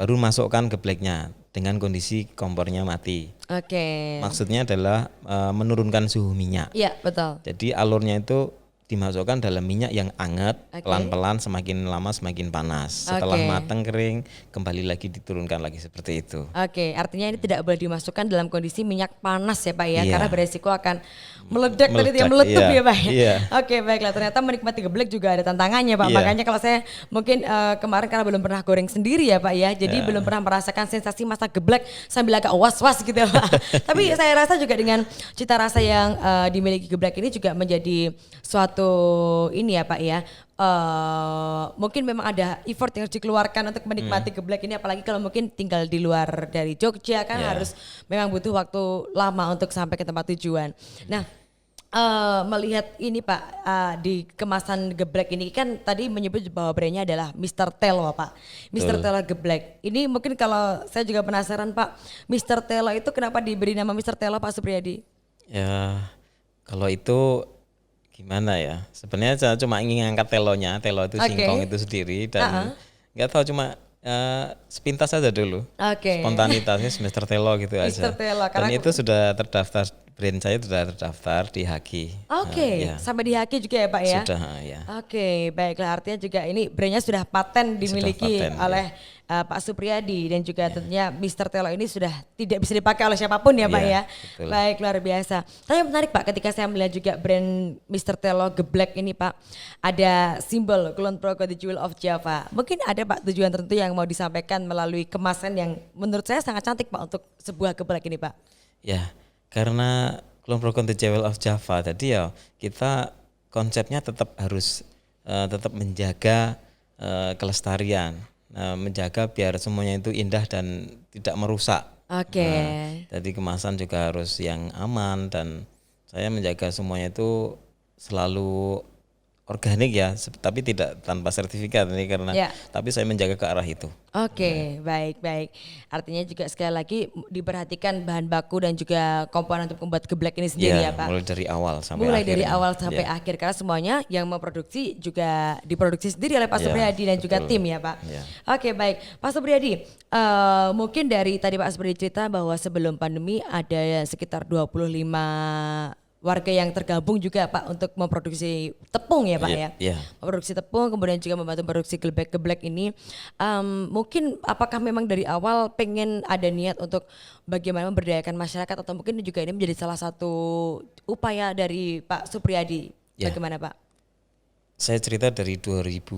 A: baru masukkan gebleknya dengan kondisi kompornya mati. Maksudnya adalah menurunkan suhu minyak.
C: Iya betul.
A: Jadi alurnya itu dimasukkan dalam minyak yang hangat, pelan-pelan, semakin lama semakin panas. Setelah matang kering, kembali lagi diturunkan lagi seperti itu.
C: Artinya ini tidak boleh dimasukkan dalam kondisi minyak panas ya Pak ya, karena beresiko akan meledak tadi yang meletup ya Pak ya. Baiklah, ternyata menikmati geblek juga ada tantangannya Pak. Makanya kalau saya mungkin kemarin karena belum pernah goreng sendiri ya Pak ya, jadi belum pernah merasakan sensasi masak geblek sambil agak was-was gitu ya Pak. Tapi saya rasa juga dengan cita rasa yang dimiliki geblek ini juga menjadi suatu suatu ini ya Pak ya. Mungkin memang ada effort yang harus dikeluarkan untuk menikmati geblek ini, apalagi kalau mungkin tinggal di luar dari Jogja kan harus memang butuh waktu lama untuk sampai ke tempat tujuan. Nah, melihat ini Pak, di kemasan geblek ini kan tadi menyebut bahwa brandnya adalah Mr. Telo Pak. Mr. Telo geblek. Ini mungkin kalau saya juga penasaran Pak, Mr. Telo itu kenapa diberi nama Mr. Telo Pak Supriyadi?
A: Ya, kalau itu gimana ya? Sebenarnya saya cuma ingin ngangkat telonya, telo itu singkong itu sendiri dan nggak tahu cuma sepintas saja dulu. Spontanitasnya Mr. Telo gitu aja.
C: Telo,
A: dan itu sudah terdaftar, brand saya sudah terdaftar di Haki.
C: Sampai di Haki juga ya Pak ya?
A: Sudah, ya.
C: Baiklah, artinya juga ini brandnya sudah paten dimiliki
A: paten,
C: oleh Pak Supriyadi dan juga tentunya Mr. Telo ini sudah tidak bisa dipakai oleh siapapun ya Pak ya.
A: Betul.
C: Baik, luar biasa. Tapi yang menarik Pak, ketika saya melihat juga brand Mr. Telo geblek ini Pak, ada simbol Kulon Progo The Jewel of Java. Mungkin ada Pak tujuan tertentu yang mau disampaikan melalui kemasan yang menurut saya sangat cantik Pak untuk sebuah geblek ini Pak.
A: Ya, karena Kulon Progo The Jewel of Java tadi ya, kita konsepnya tetap harus tetap menjaga kelestarian. Menjaga biar semuanya itu indah dan tidak merusak. Jadi kemasan juga harus yang aman dan saya menjaga semuanya itu selalu organik ya, tapi tidak tanpa sertifikat ini karena tapi saya menjaga ke arah itu.
C: Baik. Artinya juga sekali lagi diperhatikan bahan baku dan juga komponen untuk membuat geblek ini sendiri ya Pak.
A: Mulai dari awal sampai akhir.
C: Karena semuanya yang memproduksi juga diproduksi sendiri oleh Pak Supriyadi dan juga tim ya Pak. Baik Pak Supriyadi, mungkin dari tadi Pak Supriyadi cerita bahwa sebelum pandemi ada sekitar 25 warga yang tergabung juga Pak untuk memproduksi tepung ya Pak ya. Memproduksi tepung kemudian juga membantu produksi geblek ini. Mungkin apakah memang dari awal pengen ada niat untuk bagaimana memberdayakan masyarakat atau mungkin juga ini menjadi salah satu upaya dari Pak Supriyadi? Bagaimana Pak?
A: Saya cerita dari 2005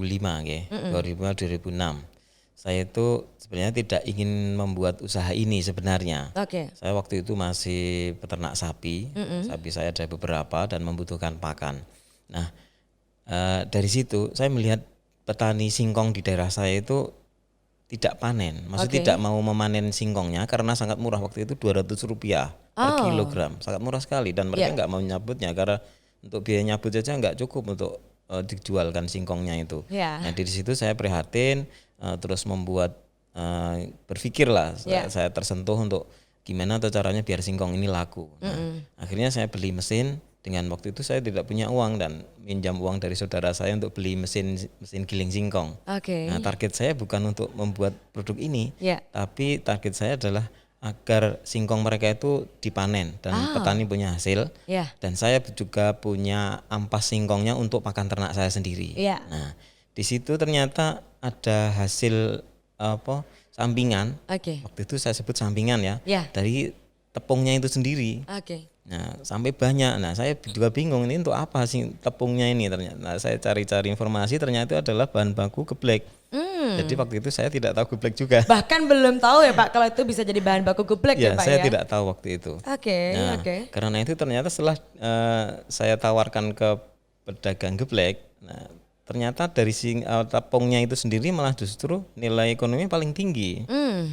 A: ya, 2005-2006. Saya itu sebenarnya tidak ingin membuat usaha ini sebenarnya. Saya waktu itu masih peternak sapi, sapi saya ada beberapa dan membutuhkan pakan. Nah, dari situ saya melihat petani singkong di daerah saya itu tidak panen, maksudnya tidak mau memanen singkongnya karena sangat murah waktu itu Rp200 per kilogram, sangat murah sekali dan mereka nggak mau nyabutnya karena untuk biaya nyabut saja nggak cukup untuk dijualkan singkongnya itu. Nah di situ saya prihatin. Terus membuat berpikirlah saya tersentuh untuk gimana atau caranya biar singkong ini laku. Akhirnya saya beli mesin dengan waktu itu saya tidak punya uang dan minjam uang dari saudara saya untuk beli mesin giling singkong. Nah target saya bukan untuk membuat produk ini, tapi target saya adalah agar singkong mereka itu dipanen dan petani punya hasil dan saya juga punya ampas singkongnya untuk pakan ternak saya sendiri. Nah di situ ternyata ada hasil sampingan. Waktu itu saya sebut sampingan ya. Dari tepungnya itu sendiri. Nah, sampai banyak. Nah, saya juga bingung ini untuk apa sih tepungnya ini ternyata. Nah, saya cari-cari informasi ternyata itu adalah bahan baku geblek. Jadi waktu itu saya tidak tahu geblek juga.
C: Bahkan belum tahu ya Pak kalau itu bisa jadi bahan baku geblek ya Pak
A: saya tidak tahu waktu itu. Karena itu ternyata setelah saya tawarkan ke pedagang geblek, nah ternyata dari tepungnya itu sendiri malah justru nilai ekonomi paling tinggi.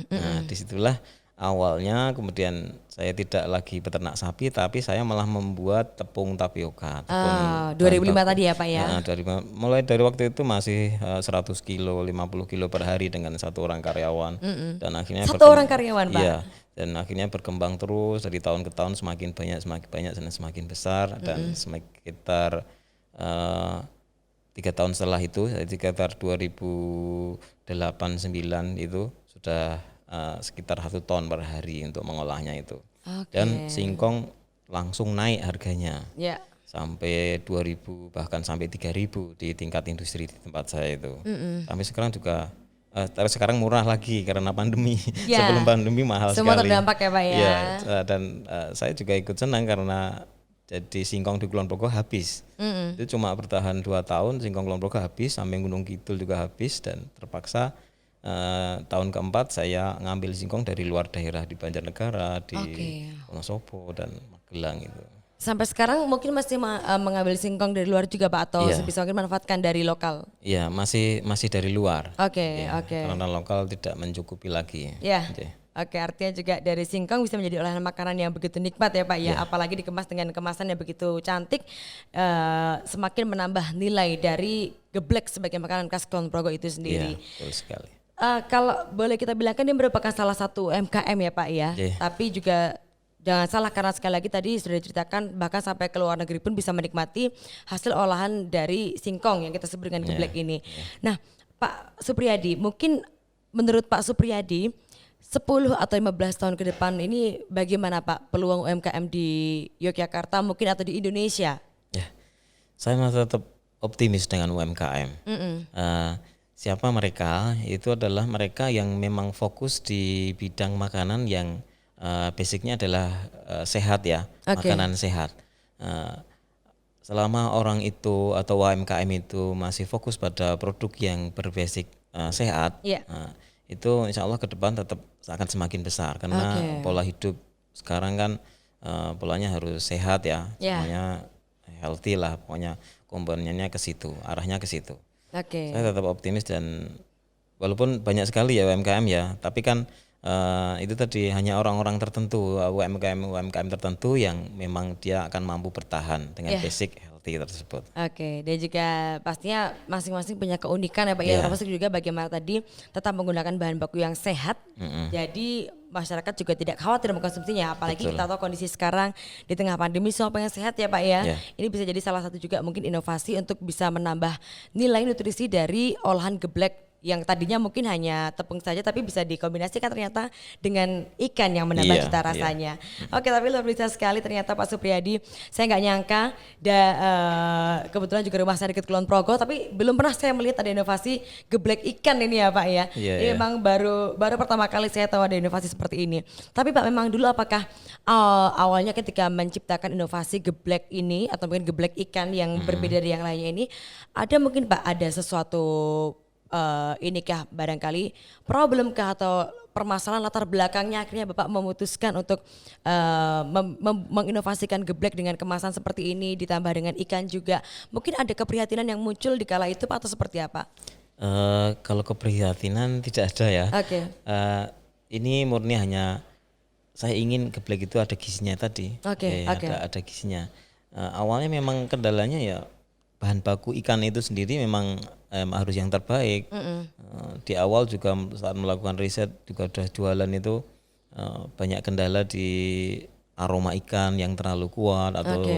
A: Nah disitulah awalnya kemudian saya tidak lagi peternak sapi tapi saya malah membuat tepung tapioka.
C: 2005 tadi ya Pak ya?
A: Nah, mulai dari waktu itu masih 100 kilo, 50 kilo per hari dengan satu orang karyawan. Dan akhirnya
C: orang karyawan Pak?
A: Iya, dan akhirnya berkembang terus dari tahun ke tahun semakin banyak dan semakin besar dan sekitar 3 tahun setelah itu, sekitar 2008-2009 itu sudah sekitar 1 ton per hari untuk mengolahnya itu. Dan singkong langsung naik harganya. Sampai 2.000 bahkan sampai 3.000 di tingkat industri di tempat saya itu. Sampai sekarang juga sekarang murah lagi karena pandemi. Sebelum pandemi mahal
C: semua
A: sekali.
C: Semua terdampak ya Pak ya.
A: Dan saya juga ikut senang karena jadi singkong di Kulon Progo habis. Itu cuma bertahan 2 tahun singkong Kulon Progo habis, sampai Gunung Kidul juga habis dan terpaksa tahun keempat saya ngambil singkong dari luar daerah di Banjarnegara, di Wonosobo dan Magelang itu.
C: Sampai sekarang mungkin masih mengambil singkong dari luar juga Pak, atau
A: Iya.
C: sebisa mungkin manfaatkan dari lokal?
A: Iya, masih dari luar.
C: Oke,
A: Ya,
C: oke.
A: karena lokal tidak mencukupi lagi.
C: Ya.
A: Oke.
C: Oke, artinya juga dari singkong bisa menjadi olahan makanan yang begitu nikmat ya Pak ya,
A: Iya.
C: apalagi dikemas dengan kemasan yang begitu cantik, semakin menambah nilai dari geblek sebagai makanan khas Kulon Progo itu
A: Iya,
C: sendiri.
A: betul sekali.
C: Kalau boleh kita bilang kan dia merupakan salah satu UMKM ya Pak ya,
A: Iya.
C: tapi juga jangan salah karena sekali lagi tadi sudah diceritakan bahkan sampai ke luar negeri pun bisa menikmati hasil olahan dari singkong yang kita sebut dengan geblek ini. Nah Pak Supriyadi, mungkin menurut Pak Supriyadi 10 atau 15 tahun ke depan ini bagaimana Pak peluang UMKM di Yogyakarta mungkin atau di Indonesia?
A: Ya, saya masih tetap optimis dengan UMKM. Siapa mereka? Itu adalah mereka yang memang fokus di bidang makanan yang basicnya adalah sehat ya,
C: Oke.
A: makanan sehat. Selama orang itu atau UMKM itu masih fokus pada produk yang berbasic sehat,
C: Iya.
A: itu insya Allah ke depan tetap akan semakin besar karena
C: Oke.
A: pola hidup sekarang kan polanya harus sehat ya,
C: Ya.
A: semuanya healthy lah, pokoknya komponennya ke situ, arahnya ke situ.
C: Oke.
A: Saya tetap optimis dan walaupun banyak sekali ya UMKM ya, tapi kan itu tadi hanya orang-orang tertentu, UMKM tertentu yang memang dia akan mampu bertahan dengan
C: Iya.
A: basic healthy tersebut.
C: Oke, dan juga pastinya masing-masing punya keunikan ya Pak ya,
A: Iya.
C: termasuk juga bagaimana tadi tetap menggunakan bahan baku yang sehat. Jadi masyarakat juga tidak khawatir mengkonsumsinya, apalagi
A: Betul.
C: kita tahu kondisi sekarang di tengah pandemi semua pengen sehat ya Pak ya.
A: Iya.
C: Ini bisa jadi salah satu juga mungkin inovasi untuk bisa menambah nilai nutrisi dari olahan geblek yang tadinya mungkin hanya tepung saja tapi bisa dikombinasikan ternyata dengan ikan yang menambah
A: Iya,
C: cita
A: iya.
C: rasanya. Oke, tapi luar biasa sekali ternyata Pak Supriyadi. Saya nggak nyangka kebetulan juga rumah saya dekat Kulon Progo, tapi belum pernah saya melihat ada inovasi geblek ikan ini ya Pak ya.
A: Iya,
C: Ini
A: iya.
C: memang baru pertama kali saya tahu ada inovasi seperti ini. Tapi Pak, memang dulu apakah awalnya ketika menciptakan inovasi geblek ini atau mungkin geblek ikan yang berbeda dari yang lainnya ini, ada mungkin Pak ada sesuatu inikah barangkali problemkah atau permasalahan latar belakangnya akhirnya Bapak memutuskan untuk menginovasikan geblek dengan kemasan seperti ini ditambah dengan ikan juga. Mungkin ada keprihatinan yang muncul di kala itu Pak atau seperti apa?
A: Kalau keprihatinan tidak ada ya.
C: Oke.
A: Ini murni hanya saya ingin geblek itu ada gizinya tadi.
C: Oke,
A: Ya,
C: oke.
A: ada gizinya. Awalnya memang kendalanya ya bahan baku ikan itu sendiri memang harus yang terbaik. Di awal juga saat melakukan riset juga udah jualan itu banyak kendala di aroma ikan yang terlalu kuat atau
C: Oke.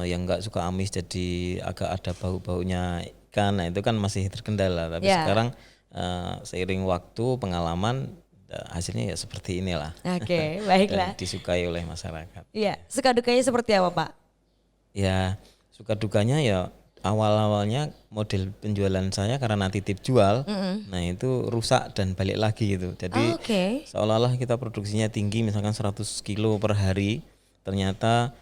A: yang nggak suka amis jadi agak ada bau-baunya ikan. Nah itu kan masih terkendala. Tapi
C: Ya.
A: sekarang seiring waktu pengalaman hasilnya ya seperti inilah.
C: Oke, baiklah.
A: Dan disukai oleh masyarakat.
C: Iya, suka dukanya seperti apa Pak?
A: Ya suka dukanya ya awal-awalnya model penjualan saya karena titip jual, nah itu rusak dan balik lagi gitu. Jadi
C: Oke.
A: seolah-olah kita produksinya tinggi misalkan 100 kilo per hari, ternyata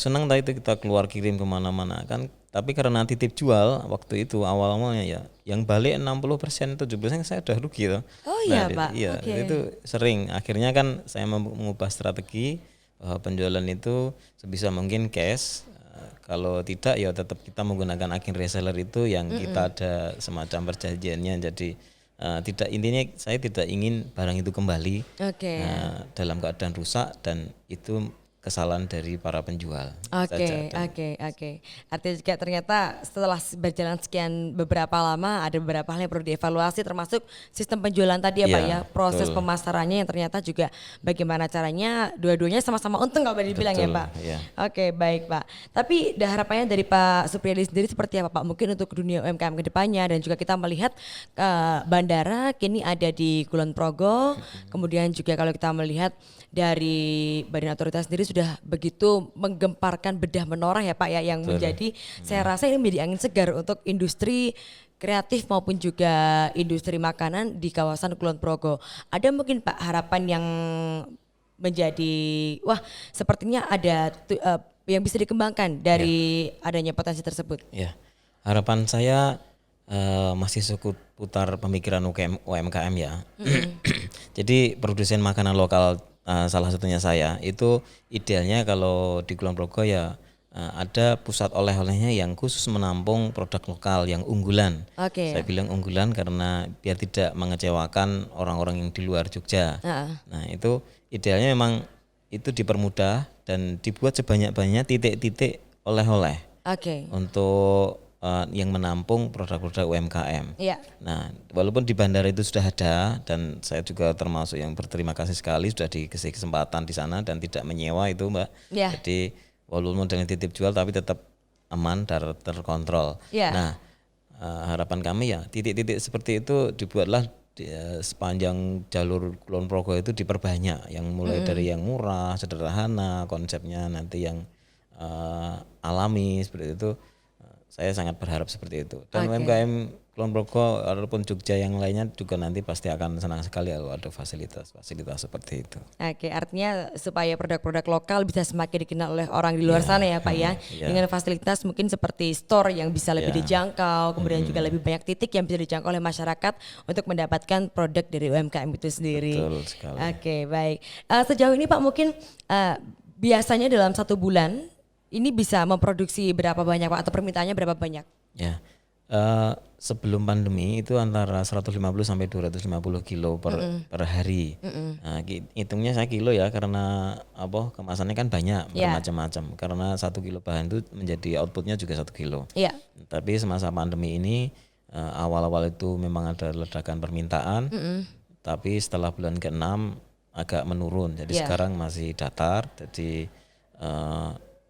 A: senang tadi itu kita keluar kirim kemana-mana kan. Tapi karena titip jual waktu itu awal-awalnya ya yang balik 60%, 70% saya udah rugi tuh.
C: Oh iya,
A: Nah,
C: Pak.
A: Iya,
C: Oke.
A: itu sering. Akhirnya kan saya mengubah strategi bahwa penjualan itu sebisa mungkin cash. Kalau tidak ya tetap kita menggunakan agen reseller itu yang kita ada semacam perjanjiannya. Jadi tidak intinya saya tidak ingin barang itu kembali
C: Oke.
A: dalam keadaan rusak dan itu kesalahan dari para penjual.
C: Oke, oke. Artinya juga ternyata setelah berjalan sekian beberapa lama ada beberapa hal yang perlu dievaluasi termasuk sistem penjualan tadi ya Pak
A: Iya,
C: ya. Proses
A: betul.
C: pemasarannya yang ternyata juga bagaimana caranya dua-duanya sama-sama untung kalau boleh dibilang ya
A: Betul,
C: Pak.
A: iya.
C: Oke, baik Pak. Tapi harapannya dari Pak Supriyadi sendiri seperti apa Pak? Mungkin untuk dunia UMKM ke depannya dan juga kita melihat bandara kini ada di Kulon Progo. Kemudian juga kalau kita melihat dari Badan Otoritas sendiri sudah begitu menggemparkan bedah menoreh ya Pak ya yang menjadi saya rasa ini menjadi angin segar untuk industri kreatif maupun juga industri makanan di kawasan Kulon Progo. Ada mungkin Pak harapan yang menjadi wah sepertinya ada yang bisa dikembangkan dari adanya potensi tersebut.
A: Ya, harapan saya masih seputar pemikiran UMKM ya. Jadi produsen makanan lokal salah satunya saya itu idealnya kalau di Kulon Progo ya ada pusat oleh-olehnya yang khusus menampung produk lokal yang unggulan.
C: Oke.
A: Saya bilang unggulan karena biar tidak mengecewakan orang-orang yang di luar Jogja.
C: Heeh.
A: Nah itu idealnya memang itu dipermudah dan dibuat sebanyak-banyaknya titik-titik oleh-oleh
C: Oke.
A: untuk yang menampung produk-produk UMKM.
C: Iya.
A: Nah, walaupun di bandara itu sudah ada dan saya juga termasuk yang berterima kasih sekali sudah dikasih kesempatan di sana dan tidak menyewa itu, Mbak.
C: Iya.
A: Jadi walaupun modelnya titip jual tapi tetap aman dan terkontrol.
C: Iya.
A: Nah, harapan kami ya titik-titik seperti itu dibuatlah sepanjang jalur Kulon Progo itu diperbanyak, yang mulai dari yang murah, sederhana, konsepnya nanti yang alami seperti itu. Saya sangat berharap seperti itu. Dan UMKM Kulon Progo ataupun Jogja yang lainnya juga nanti pasti akan senang sekali kalau ada fasilitas seperti itu.
C: Oke, artinya supaya produk-produk lokal bisa semakin dikenal oleh orang di luar sana ya Pak ya. Dengan fasilitas mungkin seperti store yang bisa lebih dijangkau, kemudian juga lebih banyak titik yang bisa dijangkau oleh masyarakat untuk mendapatkan produk dari UMKM itu sendiri.
A: Betul sekali.
C: Oke, baik. Sejauh ini Pak mungkin biasanya dalam 1 bulan ini bisa memproduksi berapa banyak Pak, atau permintaannya berapa banyak?
A: Ya, sebelum pandemi itu antara 150 sampai 250 kilo per hari. Nah, hitungnya saya kilo ya karena kemasannya kan banyak bermacam-macam. Karena 1 kilo bahan itu menjadi outputnya juga 1 kilo.
C: Iya.
A: Tapi semasa pandemi ini awal-awal itu memang ada ledakan permintaan. Tapi setelah bulan ke-6 agak menurun. Jadi sekarang masih datar. Jadi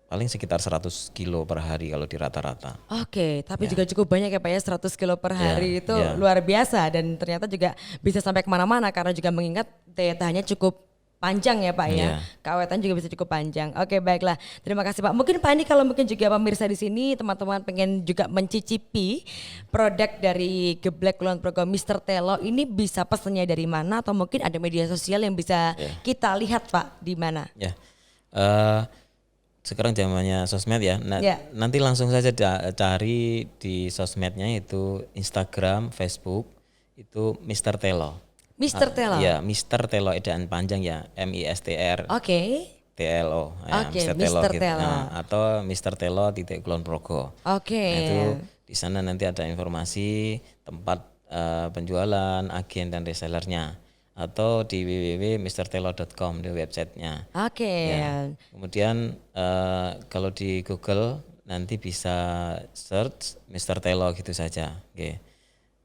A: paling sekitar 100 kilo per hari kalau di rata-rata.
C: Oke, tapi juga cukup banyak ya Pak ya, 100 kilo per hari itu luar biasa dan ternyata juga bisa sampai kemana-mana karena juga mengingat daya tahannya cukup panjang ya Pak ya. Keawetan juga bisa cukup panjang. Oke, baiklah. Terima kasih Pak. Mungkin Pak ini kalau mungkin juga pemirsa di sini teman-teman pengen juga mencicipi produk dari Geblek Kulon Progo Mr. Telo, ini bisa pesennya dari mana atau mungkin ada media sosial yang bisa kita lihat Pak di mana?
A: Ya. Sekarang zamannya sosmed ya. Nanti langsung saja cari di sosmednya itu Instagram, Facebook itu Mr. Telo.
C: Mr. Telo.
A: Ya, Mr. Telo edaan panjang ya, MISTR.
C: Oke.
A: TLO. Ya,
C: Oke,
A: Mr. Telo
C: Mr.
A: gitu.
C: Telo.
A: Nah, atau Mr. Telo titik Kulon Progo.
C: Oke.
A: Nah, itu di sana nanti ada informasi tempat penjualan, agen dan resellernya. Atau di www.mrtelo.com di websitenya.
C: Oke.
A: Ya. Kemudian kalau di Google nanti bisa search Mr. Telo gitu saja. Oke.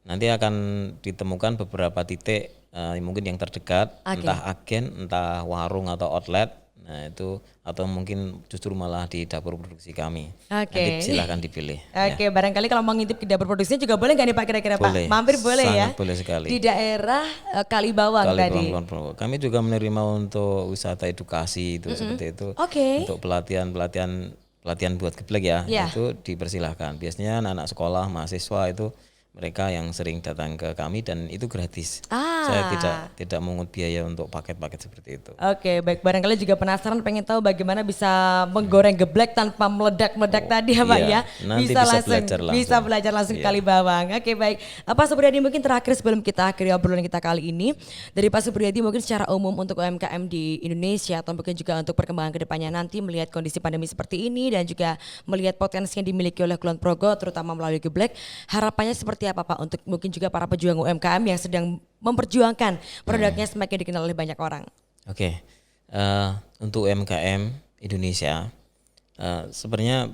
A: Nanti akan ditemukan beberapa titik mungkin yang terdekat, entah agen, entah warung atau outlet. Nah itu atau mungkin justru malah di dapur produksi kami. Nanti silahkan dipilih.
C: Oke, barangkali kalau mau ngintip ke dapur produksinya juga boleh nggak nih Pak kira-kira Pak? Mampir boleh ya?
A: Boleh sekali.
C: Di daerah Kalibawang tadi.
A: Kami juga menerima untuk wisata edukasi itu seperti itu. Untuk pelatihan buat geblek ya, itu dipersilahkan. Biasanya anak-anak sekolah, mahasiswa itu mereka yang sering datang ke kami dan itu gratis. Saya tidak mengut biaya untuk paket-paket seperti itu.
C: Oke, baik. Barangkali juga penasaran pengen tahu bagaimana bisa menggoreng geblek tanpa meledak-meledak tadi ya Pak ya.
A: Nanti
C: bisa belajar langsung ke Kalibawang. Oke, baik. Pak Supriyadi mungkin terakhir sebelum kita akhiri obrolan kita kali ini, dari Pak Supriyadi mungkin secara umum untuk UMKM di Indonesia atau mungkin juga untuk perkembangan kedepannya nanti melihat kondisi pandemi seperti ini dan juga melihat potensi yang dimiliki oleh Kulon Progo terutama melalui geblek, harapannya seperti apa Pak untuk mungkin juga para pejuang UMKM yang sedang memperjuangkan produknya semakin dikenal oleh banyak orang?
A: Oke, untuk UMKM Indonesia sebenarnya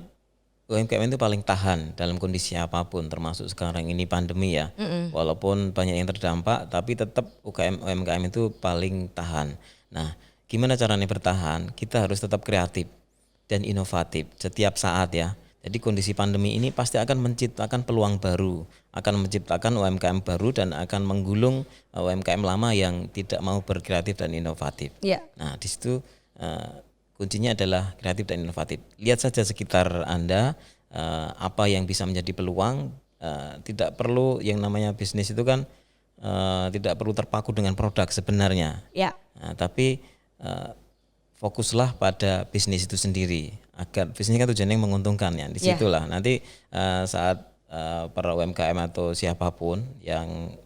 A: UMKM itu paling tahan dalam kondisi apapun termasuk sekarang ini pandemi ya. Walaupun banyak yang terdampak tapi tetap UMKM itu paling tahan. Nah gimana caranya bertahan? Kita harus tetap kreatif dan inovatif setiap saat ya. Jadi kondisi pandemi ini pasti akan menciptakan peluang baru, akan menciptakan UMKM baru dan akan menggulung UMKM lama yang tidak mau berkreatif dan inovatif. Nah, di situ kuncinya adalah kreatif dan inovatif. Lihat saja sekitar Anda apa yang bisa menjadi peluang. Tidak perlu yang namanya bisnis itu kan tidak perlu terpaku dengan produk sebenarnya. Nah, tapi fokuslah pada bisnis itu sendiri agar bisnis kan tujuannya yang menguntungkan ya. Disitulah nanti saat para UMKM atau siapapun yang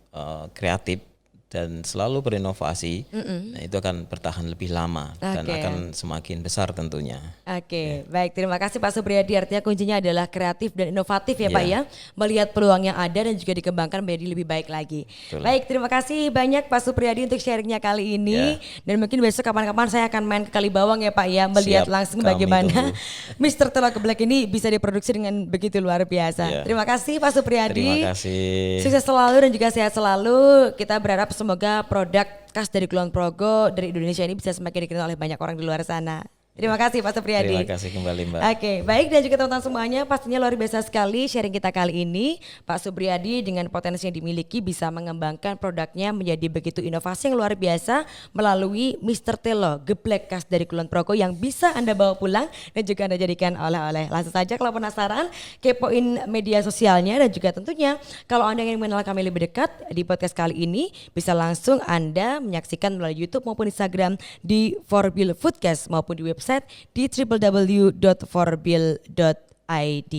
A: kreatif dan selalu berinovasi, nah itu akan bertahan lebih lama dan
C: Oke.
A: akan semakin besar tentunya.
C: Oke, baik, terima kasih Pak Supriyadi. Artinya kuncinya adalah kreatif dan inovatif ya Pak
A: Ya.
C: ya. Melihat peluang yang ada dan juga dikembangkan menjadi lebih baik lagi.
A: Betul.
C: Baik, terima kasih banyak Pak Supriyadi untuk sharingnya kali ini. Dan mungkin besok kapan-kapan saya akan main ke Kalibawang ya Pak ya. Melihat
A: Siap,
C: langsung
A: kami
C: bagaimana
A: tunggu.
C: Mr. Telok Geblek ini bisa diproduksi dengan begitu luar biasa.
A: Ya.
C: Terima kasih Pak Supriyadi.
A: Terima kasih.
C: Sukses selalu dan juga sehat selalu. Kita berharap semoga produk khas dari Kulon Progo dari Indonesia ini bisa semakin dikenal oleh banyak orang di luar sana. Terima kasih Pak Supriyadi.
A: Terima kasih kembali Mbak.
C: Oke, baik, dan juga teman-teman semuanya, pastinya luar biasa sekali sharing kita kali ini. Pak Supriyadi dengan potensi yang dimiliki bisa mengembangkan produknya menjadi begitu inovasi yang luar biasa melalui Mr. Telo Geblek khas dari Kulon Progo yang bisa Anda bawa pulang dan juga Anda jadikan oleh-oleh. Langsung saja kalau penasaran, kepoin media sosialnya dan juga tentunya kalau Anda ingin mengenal kami lebih dekat di podcast kali ini bisa langsung Anda menyaksikan melalui YouTube maupun Instagram di Forbil Foodcast maupun di website di www.forbil.id.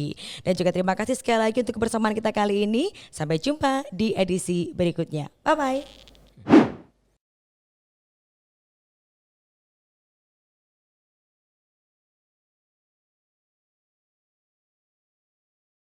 C: Dan juga terima kasih sekali lagi untuk kebersamaan kita kali ini. Sampai jumpa di edisi berikutnya. Bye bye.